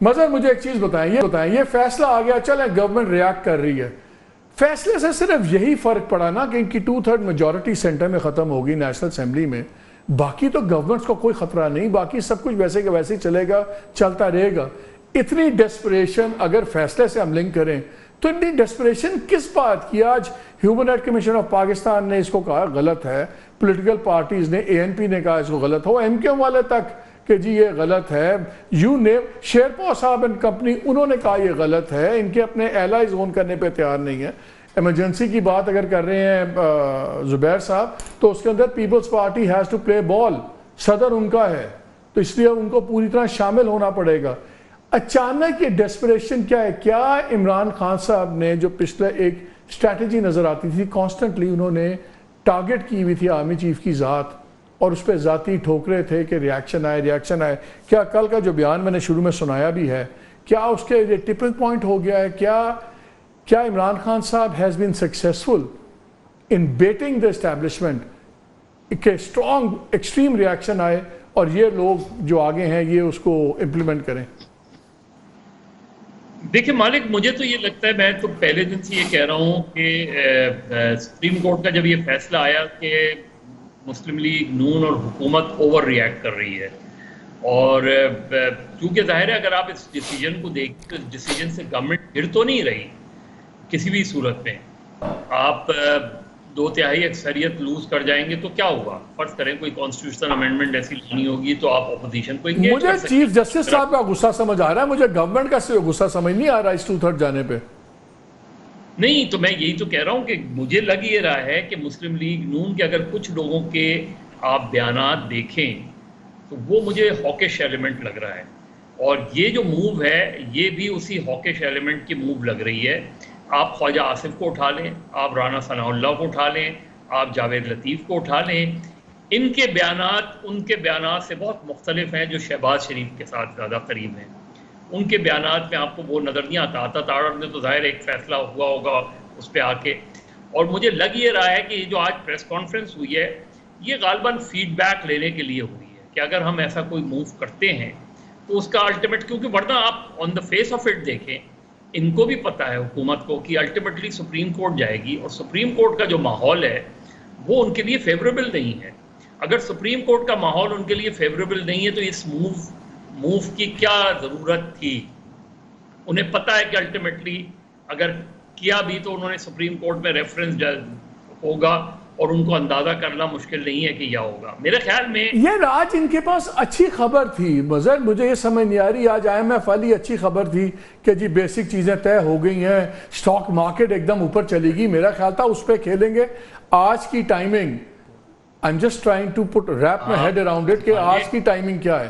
مظہر مجھے ایک چیز بتائیں یہ فیصلہ آ گیا، چلیں گورنمنٹ ریاکٹ کر رہی ہے، فیصلے سے صرف یہی فرق پڑا نا کہ ان کی 2/3 میجورٹی سینٹر میں ختم ہوگی نیشنل اسمبلی میں، باقی تو گورنمنٹس کو کوئی خطرہ نہیں، باقی سب کچھ ویسے کہ ویسے ہی چلے گا، چلتا رہے گا۔ اتنی ڈیسپریشن اگر فیصلے سے ہم لنک کریں تو اتنی ڈیسپریشن کس بات کی؟ آج human right commission of Pakistan نے اس کو کہا غلط ہے، پولیٹیکل پارٹیز نے ANP نے کہا اس کو غلط ہو، MKM والے تک کہ جی یہ غلط ہے، شیرپور صاحب اینڈ کمپنی انہوں نے کہا یہ غلط ہے، ان کے اپنے ایلائز اون کرنے پہ تیار نہیں ہے۔ ایمرجنسی کی بات اگر کر رہے ہیں زبیر صاحب تو اس کے اندر Peoples Party has to play ball, صدر ان کا ہے تو اس لیے ان کو پوری طرح شامل ہونا پڑے گا۔ اچانک یہ ڈیسپریشن کیا ہے؟ کیا عمران خان صاحب نے جو پچھلے ایک اسٹریٹجی نظر آتی تھی، کانسٹنٹلی انہوں نے ٹارگٹ کی ہوئی تھی آرمی چیف کی ذات اور اس پہ ذاتی ٹھوکرے تھے کہ ریاکشن آئے، کیا کل کا جو بیان میں نے شروع میں سنایا بھی ہے، کیا اس کے یہ ٹپنگ پوائنٹ ہو گیا ہے؟ کیا عمران خان صاحب has been successful in batting the establishment کہ اسٹرانگ ایکسٹریم ریاکشن آئے اور یہ لوگ جو آگے ہیں یہ اس کو امپلیمنٹ کریں؟ دیکھیں مالک، مجھے تو یہ لگتا ہے، میں تو پہلے دن سے یہ کہہ رہا ہوں کہ سپریم کورٹ کا جب یہ فیصلہ آیا کہ مسلم لیگ نون اور حکومت اوور ریاکٹ کر رہی ہے، اور چونکہ ظاہر ہے اگر آپ اس ڈیسیجن کو دیکھیں تو اس ڈیسیجن سے گورنمنٹ گر تو نہیں رہی کسی بھی صورت میں۔ آپ 2/3 اکثریت لوز کر جائیں گے تو کیا ہوگا؟ فرض کریں کوئی کانسٹیٹیوشنل امینڈمنٹ ایسی لانی ہوگی تو آپ اپوزیشن کو انگیج کر سکتے ہیں۔ مجھے چیف جسٹس صاحب کا غصہ سمجھ آ رہا ہے، مجھے گورنمنٹ کا غصہ سمجھ نہیں آ رہا اس 2/3 جانے پہ۔ نہیں تو میں یہی تو کہہ رہا ہوں کہ مجھے لگ یہ رہا ہے کہ مسلم لیگ نون کے اگر کچھ لوگوں کے آپ بیانات دیکھیں تو وہ مجھے ہاکش ایلیمنٹ لگ رہا ہے، اور یہ جو موو ہے یہ بھی اسی ہاکش ایلیمنٹ کی موو لگ رہی ہے۔ آپ خواجہ آصف کو اٹھا لیں، آپ رانا ثناء اللہ کو اٹھا لیں، آپ جاوید لطیف کو اٹھا لیں، ان کے بیانات ان کے بیانات سے بہت مختلف ہیں جو شہباز شریف کے ساتھ زیادہ قریب ہیں۔ ان کے بیانات میں آپ کو وہ نظر نہیں آتا تاڑر نے تو ظاہر ایک فیصلہ ہوا ہوگا اس پہ آ کے، اور مجھے لگ یہ رہا ہے کہ یہ جو آج پریس کانفرنس ہوئی ہے یہ غالباً فیڈ بیک لینے کے لیے ہوئی ہے کہ اگر ہم ایسا کوئی موو کرتے ہیں تو اس کا الٹیمیٹ، کیونکہ ورنہ آپ آن دا فیس آف اٹ دیکھیں، ان کو بھی پتہ ہے حکومت کو کہ الٹیمیٹلی سپریم کورٹ جائے گی، اور سپریم کورٹ کا جو ماحول ہے وہ ان کے لیے فیوریبل نہیں ہے۔ اگر سپریم کورٹ کا ماحول ان کے لیے فیوریبل نہیں ہے تو اس موو کی کیا ضرورت تھی؟ انہیں پتہ ہے کہ الٹیمیٹلی اگر کیا بھی تو انہوں نے سپریم کورٹ میں ریفرنس ہوگا، اور ان کو اندازہ کرنا مشکل نہیں ہے کہ یہ ہوگا۔ میرے خیال میں یہ آج ان کے پاس اچھی خبر تھی مظہر، مجھے یہ سمجھ نہیں آ رہی، آج IMF والی اچھی خبر تھی کہ جی بیسک چیزیں طے ہو گئی ہیں، سٹاک مارکیٹ ایک دم اوپر چلے گی، میرا خیال تھا اس پہ کھیلیں گے۔ آج کی timing I'm just trying to wrap my head around it کہ آج کی ٹائمنگ کیا ہے؟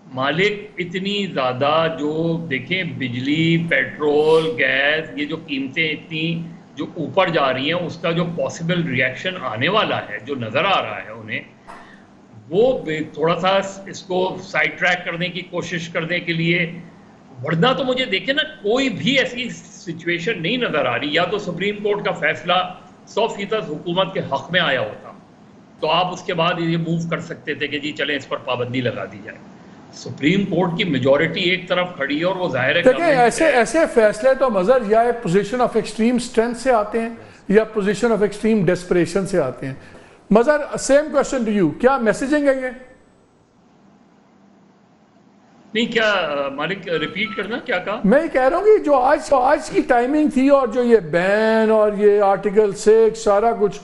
مالک اتنی زیادہ جو دیکھیں بجلی، پیٹرول، گیس، یہ جو قیمتیں اتنی جو اوپر جا رہی ہیں، اس کا جو پاسبل ریاکشن آنے والا ہے جو نظر آ رہا ہے انہیں، وہ تھوڑا سا اس کو سائڈ ٹریک کرنے کی کوشش کرنے کے لیے، ورنہ تو مجھے دیکھیں نا کوئی بھی ایسی سچویشن نہیں نظر آ رہی۔ یا تو سپریم کورٹ کا فیصلہ 100% حکومت کے حق میں آیا ہوتا تو آپ اس کے بعد یہ موو کر سکتے تھے کہ جی چلیں اس پر پابندی لگا دی جائے۔ سپریم کورٹ کی میجورٹی ایک طرف کھڑی ہے اور وہ ظاہر ہے دیکھیں ایسے فیصلے تو مظہر یا پوزیشن آف ایکسٹریم سٹرینتھ سے آتے ہیں یا پوزیشن آف ایکسٹریم ڈیسپریشن سے آتے ہیں۔ مظہر سیم کویسچن ٹو یو، کیا میسیجنگ ہے یہ؟ نہیں، کیا مالک ریپیٹ کرنا کیا کہا؟ میں یہ کہہ رہا ہوں کہ جو آج کی ٹائمنگ تھی اور جو یہ بین اور یہ آرٹیکل 6 سارا کچھ،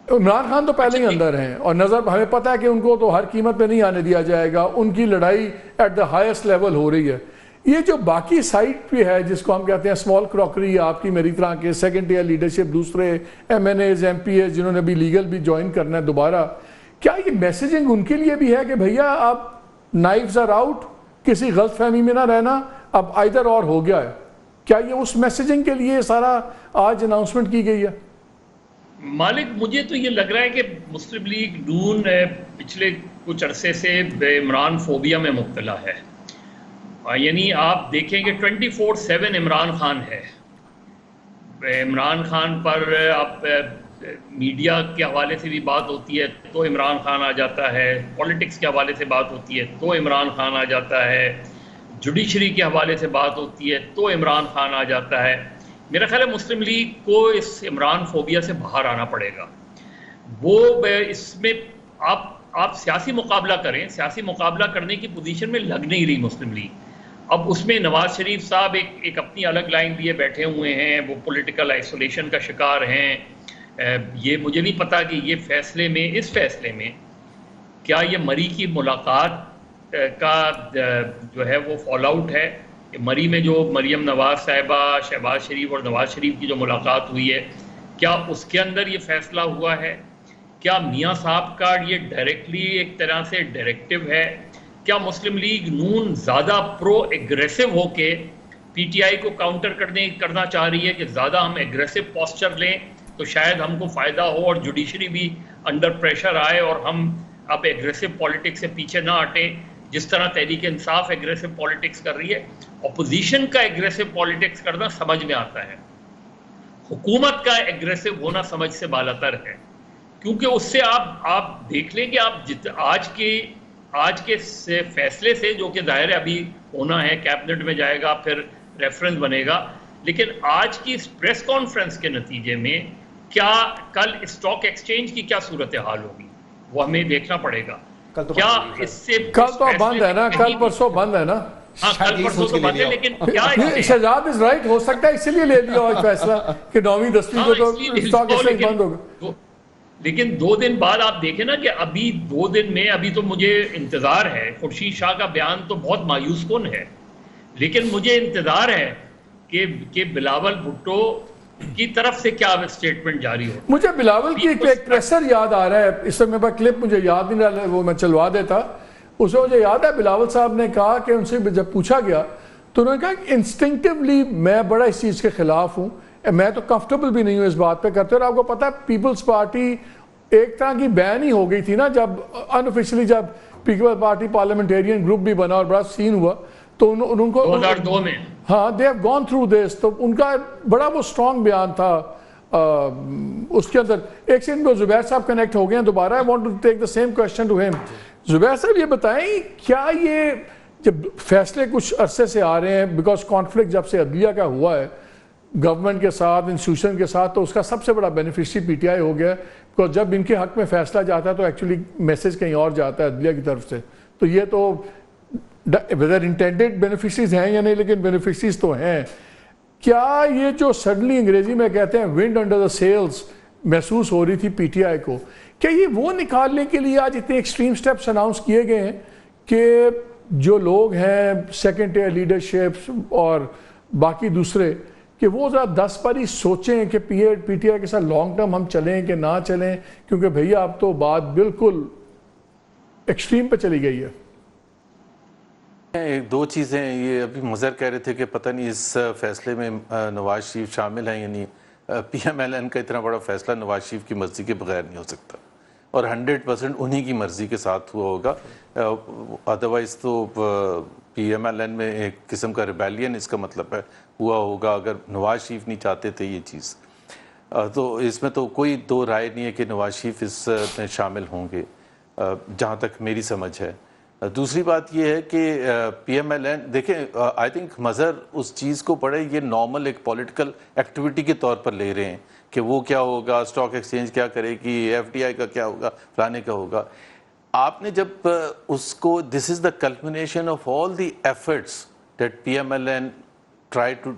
عمران خان تو پہلے ہی اندر ہیں اور نظر ہمیں پتہ ہے کہ ان کو تو ہر قیمت پہ نہیں آنے دیا جائے گا، ان کی لڑائی ایٹ دا ہائیسٹ لیول ہو رہی ہے۔ یہ جو باقی سائٹ پہ ہے جس کو ہم کہتے ہیں اسمال کراکری، آپ کی میری طرح کے سیکنڈ ٹیئر لیڈرشپ، دوسرے MNAs MPs جنہوں نے بھی لیگل بھی جوائن کرنا ہے دوبارہ، کیا یہ میسیجنگ ان کے لیے بھی ہے کہ بھیا اب نائفز آر آؤٹ، کسی غلط فہمی میں نہ رہنا، اب آئدر اور ہو گیا ہے؟ کیا یہ اس میسیجنگ کے لیے سارا آج اناؤنسمنٹ کی گئی ہے؟ مالک مجھے تو یہ لگ رہا ہے کہ مسلم لیگ نون پچھلے کچھ عرصے سے عمران فوبیا میں مبتلا ہے، یعنی آپ دیکھیں کہ 24/7 عمران خان ہے۔ عمران خان پر آپ میڈیا کے حوالے سے بھی بات ہوتی ہے تو عمران خان آ جاتا ہے، پولیٹکس کے حوالے سے بات ہوتی ہے تو عمران خان آ جاتا ہے، جوڈیشری کے حوالے سے بات ہوتی ہے تو عمران خان آ جاتا ہے. میرا خیال ہے مسلم لیگ کو اس عمران فوبیا سے باہر آنا پڑے گا. وہ اس میں آپ سیاسی مقابلہ کریں, سیاسی مقابلہ کرنے کی پوزیشن میں لگ نہیں رہی مسلم لیگ. اب اس میں نواز شریف صاحب ایک اپنی الگ لائن لیے بیٹھے ہوئے ہیں, وہ پولیٹیکل آئسولیشن کا شکار ہیں. یہ مجھے نہیں پتا کہ یہ فیصلے میں, اس فیصلے میں کیا یہ مری کی ملاقات کا جو ہے وہ فال آؤٹ ہے. مری میں جو مریم نواز صاحبہ, شہباز شریف اور نواز شریف کی جو ملاقات ہوئی ہے, کیا اس کے اندر یہ فیصلہ ہوا ہے؟ کیا میاں صاحب کا یہ ڈائریکٹلی ایک طرح سے ڈائریکٹیو ہے؟ کیا مسلم لیگ نون زیادہ پرو ایگریسو ہو کے پی ٹی آئی کو کاؤنٹر کرنا چاہ رہی ہے کہ زیادہ ہم ایگریسو پوسچر لیں تو شاید ہم کو فائدہ ہو اور جوڈیشری بھی انڈر پریشر آئے اور ہم اب ایگریسو پالیٹکس سے پیچھے نہ ہٹیں جس طرح تحریک انصاف ایگریسو پالیٹکس کر رہی ہے. اپوزیشن کا ایگریسو پالیٹکس کرنا سمجھ میں آتا ہے, حکومت کا ایگریسو ہونا سمجھ سے بالاتر ہے, کیونکہ اس سے آپ دیکھ لیں کہ آپ آج کے فیصلے سے, جو کہ ظاہر ہے ابھی ہونا ہے, کیبنٹ میں جائے گا, پھر ریفرنس بنے گا, لیکن آج کی اس پریس کانفرنس کے نتیجے میں کیا کل اسٹاک ایکسچینج کی کیا صورتحال ہوگی وہ ہمیں دیکھنا پڑے گا. کیا اس سے کل تو بند ہے نا, کل پرسوں بند ہے نا. ہاں کل پرسوں تو بند ہے, لیکن کیا شہزاد از رائٹ, ہو سکتا ہے اسی لیے لے لیا آج فیصلہ کہ 9ویں 10ویں کو تو اسٹاک ایکسچینج بند ہوگا. لیکن 2 دن بعد آپ دیکھیں نا کہ ابھی 2 دن میں ابھی تو مجھے انتظار ہے, خورشید شاہ کا بیان تو بہت مایوس کن ہے, لیکن مجھے انتظار ہے کہ بلاول بھٹو کی طرف سے کیا اسٹیٹمنٹ جاری ہو. مجھے بلاول کی ایک پریسر یاد آ رہا ہے, اس وقت میرے پاس کلپ مجھے یاد نہیں رہا, وہ میں چلوا دیتا. اس میں مجھے یاد ہے بلاول صاحب نے کہا کہ ان سے جب پوچھا گیا تو انہوں نے کہا کہ انسٹنکٹیولی میں بڑا اس چیز کے خلاف ہوں, میں تو کمفرٹیبل بھی نہیں ہوں اس بات پہ کرتے. اور آپ کو پتا ہے پیپلز پارٹی ایک طرح کی بین ہی ہو گئی تھی نا, جب انآفیشلی جب پیپلز پارٹی پارلیمنٹیرین گروپ بھی بنا اور بڑا سین ہوا تو ان کو 2002 میں ہاں they have gone through this, تو ان کا بڑا وہ اسٹرانگ بیان تھا. اس کے اندر ایک سیکنڈ کو زبیر صاحب کنیکٹ ہو گئے ہیں دوبارہ. I want to take the same question to him. زبیر صاحب یہ بتائیں کیا یہ جب فیصلے کچھ عرصے سے آ رہے ہیں, بیکاز کانفلکٹ جب سے عدلیہ کا ہوا ہے گورنمنٹ کے ساتھ, انسٹیٹیوشن کے ساتھ, تو اس کا سب سے بڑا بینیفیشری پی ٹی آئی ہو گیا ہے, بیکاز جب ان کے حق میں فیصلہ جاتا ہے تو ایکچولی میسج کہیں اور جاتا ہے عدلیہ کی طرف سے. تو یہ تو whether intended beneficiaries ہیں یا نہیں, لیکن beneficiaries تو ہیں. کیا یہ جو سڈنلی انگریزی میں کہتے ہیں ونڈ انڈر دا سیلز محسوس ہو رہی تھی پی ٹی آئی کو, کیا یہ وہ نکالنے کے لیے آج اتنے ایکسٹریم سٹیپس اناؤنس کیے گئے ہیں کہ جو لوگ ہیں سیکنڈ ٹیئر لیڈرشپس اور باقی دوسرے, کہ وہ ذرا 10 بار ہی سوچیں کہ پی ٹی آئی کے ساتھ لانگ ٹرم ہم چلیں کہ نہ چلیں, کیونکہ بھیا اب تو بات بالکل ایکسٹریم پہ چلی گئی ہے. ایک 2 چیزیں, یہ ابھی مظہر کہہ رہے تھے کہ پتہ نہیں اس فیصلے میں نواز شریف شامل ہیں, یعنی پی ایم ایل این کا اتنا بڑا فیصلہ نواز شریف کی مرضی کے بغیر نہیں ہو سکتا, اور 100% انہی کی مرضی کے ساتھ ہوا ہوگا. ادروائز تو پی ایم ایل این میں ایک قسم کا ریبیلین اس کا مطلب ہے ہوا ہوگا اگر نواز شریف نہیں چاہتے تھے یہ چیز. تو اس میں تو کوئی 2 رائے نہیں ہے کہ نواز شریف اس میں شامل ہوں گے, جہاں تک میری سمجھ ہے. دوسری بات یہ ہے کہ پی ایم ایل این دیکھیں, آئی تھنک مظہر اس چیز کو پڑھے یہ نارمل ایک پولیٹیکل ایکٹیویٹی کے طور پر لے رہے ہیں کہ وہ کیا ہوگا, اسٹاک ایکسچینج کیا کرے گی, ایف ڈی آئی کا کیا ہوگا, فلانے کا ہوگا. آپ نے جب اس کو this is the culmination of all the efforts that P M L N try to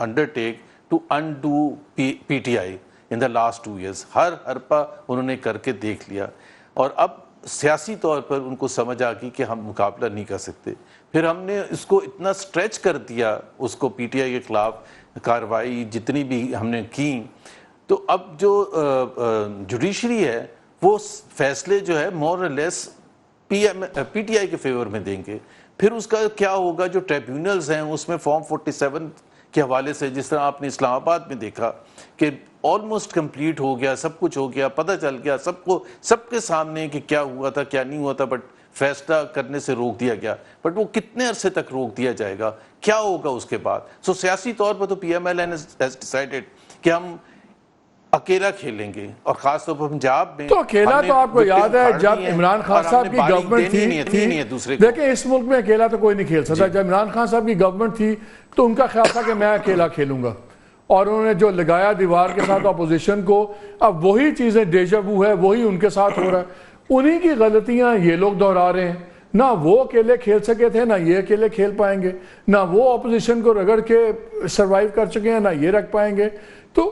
undertake to undo P T I in the last 2 years. ہر حربہ انہوں نے کر کے دیکھ لیا, اور اب سیاسی طور پر ان کو سمجھ آ گئی کہ ہم مقابلہ نہیں کر سکتے. پھر ہم نے اس کو اتنا سٹریچ کر دیا, اس کو پی ٹی آئی کے خلاف کارروائی جتنی بھی ہم نے کی, تو اب جو جوڈیشری ہے وہ فیصلے جو ہے مور اور لیس پی ٹی آئی کے فیور میں دیں گے. پھر اس کا کیا ہوگا, جو ٹریبیونلز ہیں اس میں فارم 47 کے حوالے سے جس طرح آپ نے اسلام آباد میں دیکھا کہ آلموسٹ کمپلیٹ ہو گیا, سب کچھ ہو گیا, پتہ چل گیا سب کو, سب کے سامنے کہ کیا ہوا تھا کیا نہیں ہوا تھا, بٹ فیصلہ کرنے سے روک دیا گیا. بٹ وہ کتنے عرصے تک روک دیا جائے گا, کیا ہوگا اس کے بعد. سیاسی طور پر تو P M L N has decided کہ ہم اکیلا کھیلیں گے، اور خاص طور پر پنجاب میں تو اکیلا تو آپ کو یاد ہے جب عمران خان صاحب کی گورنمنٹ تھی، دیکھیں اس ملک میں اکیلا تو کوئی نہیں کھیل سکتا. جب عمران خان صاحب کی گورنمنٹ تھی تو ان کا خیال تھا کہ میں اکیلا کھیلوں گا، اور انہوں نے جو لگایا دیوار کے ساتھ اپوزیشن کو، اب وہی چیزیں ڈیجا وو ہے، وہی ان کے ساتھ ہو رہا ہے. انہی کی غلطیاں یہ لوگ دہرا رہے ہیں. نہ وہ اکیلے کھیل سکے تھے، نہ یہ اکیلے کھیل پائیں گے، نہ وہ اپوزیشن کو رگڑ کے سروائیو کر چکے ہیں، نہ یہ رکھ پائیں گے. تو